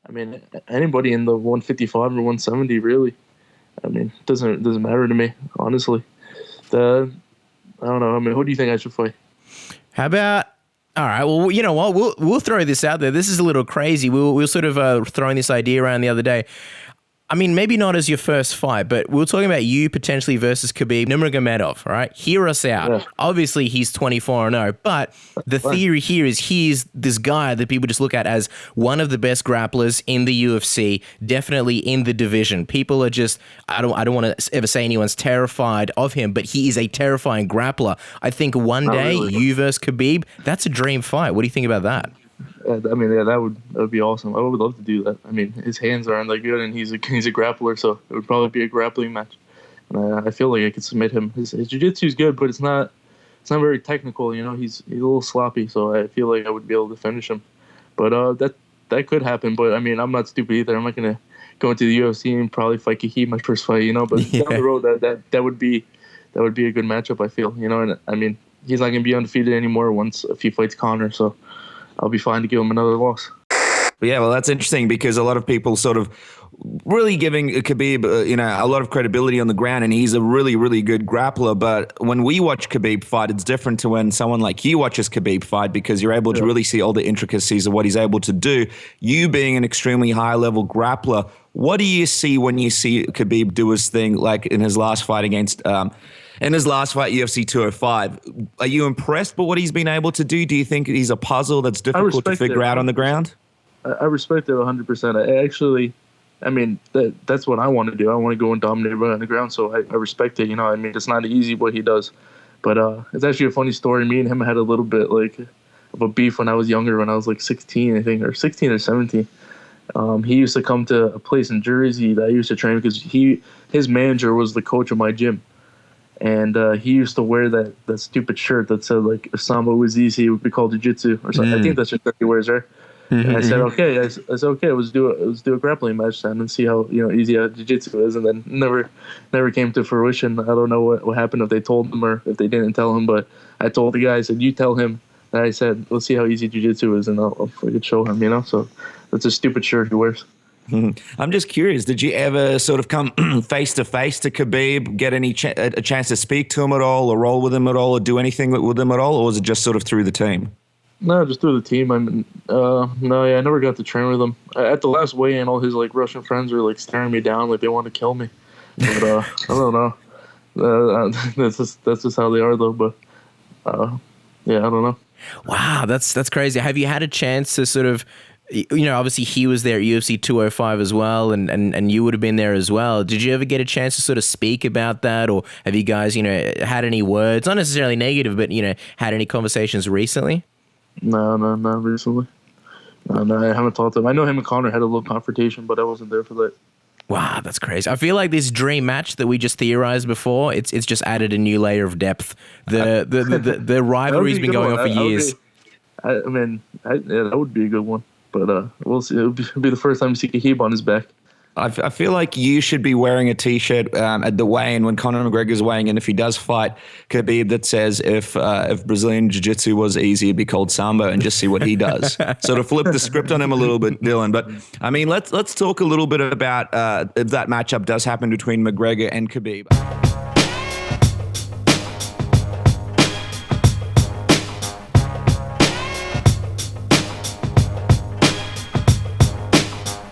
I mean, anybody in the 155 or 170, really. I mean, it doesn't matter to me, honestly. I don't know. I mean, who do you think I should fight? How about? All right. Well, you know what? We'll throw this out there. This is a little crazy. We were sort of throwing this idea around the other day. I mean, maybe not as your first fight, but we were talking about you potentially versus Khabib Nurmagomedov, right? Hear us out. Yeah. Obviously, he's 24-0, but the theory here is he's this guy that people just look at as one of the best grapplers in the UFC, definitely in the division. People are just, I don't want to ever say anyone's terrified of him, but he is a terrifying grappler. I think one day, you versus Khabib, that's a dream fight. What do you think about that? I mean, yeah, that would be awesome. I would love to do that. I mean, his hands aren't that good, and he's a grappler, so it would probably be a grappling match. And I feel like I could submit him. His jiu-jitsu is good, but it's not very technical. You know, he's a little sloppy, so I feel like I would be able to finish him. But that could happen. But I mean, I'm not stupid either. I'm not gonna go into the UFC and probably fight Khabib my first fight. You know, but down the road, that would be a good matchup. I feel. You know, and I mean, he's not gonna be undefeated anymore if he fights Conor. So I'll be fine to give him another loss. Yeah, well, that's interesting because a lot of people sort of really giving Khabib, a lot of credibility on the ground, and he's a really, really good grappler. But when we watch Khabib fight, it's different to when someone like you watches Khabib fight because you're able to really see all the intricacies of what he's able to do. You being an extremely high-level grappler, what do you see when you see Khabib do his thing, like in his last fight against in his last fight, UFC 205, are you impressed by what he's been able to do? Do you think he's a puzzle that's difficult to figure out on the ground? I respect it 100%. I mean, that's what I want to do. I want to go and dominate right on the ground, so I respect it. You know, I mean, it's not easy what he does. But it's actually a funny story. Me and him had a little bit like of a beef when I was younger, when I was like 16, I think, or 16 or 17. He used to come to a place in Jersey that I used to train because his manager was the coach of my gym. And he used to wear that stupid shirt that said, like, if Sambo was easy, it would be called jiu-jitsu or something. I think that's what he wears, right? And I said, okay. I said, okay, let's do a grappling match then and see how easy jiu-jitsu is. And then never came to fruition. I don't know what happened, if they told him or if they didn't tell him. But I told the guy, I said, you tell him that I said, let's see how easy jiu-jitsu is, and I'll freaking show him, you know? So that's a stupid shirt he wears. I'm just curious, did you ever sort of come face-to-face to Khabib, get a chance to speak to him at all, or roll with him at all, or do anything with him at all, or was it just sort of through the team? No, just through the team. I mean, I never got to train with him. At the last weigh-in, all his like Russian friends were like staring me down, like they want to kill me. But I don't know. That's just how they are, though. But I don't know. Wow, that's crazy. Have you had a chance to sort of, obviously he was there at UFC 205 as well, and you would have been there as well. Did you ever get a chance to sort of speak about that, or have you guys, had any words, not necessarily negative, but, had any conversations recently? No, not recently. No, I haven't talked to him. I know him and Conor had a little confrontation, but I wasn't there for that. Wow, that's crazy. I feel like this dream match that we just theorized before, it's just added a new layer of depth. The rivalry's been going on for years. That would be a good one. But we'll see. It'll be the first time you see Khabib on his back. I feel like you should be wearing a T-shirt at the weigh-in when Conor McGregor's weighing in. If he does fight Khabib, that says if Brazilian Jiu-Jitsu was easy, it'd be called Sambo, and just see what he does. Sort of flip the script on him a little bit, Dillon. But I mean, let's talk a little bit about if that matchup does happen between McGregor and Khabib.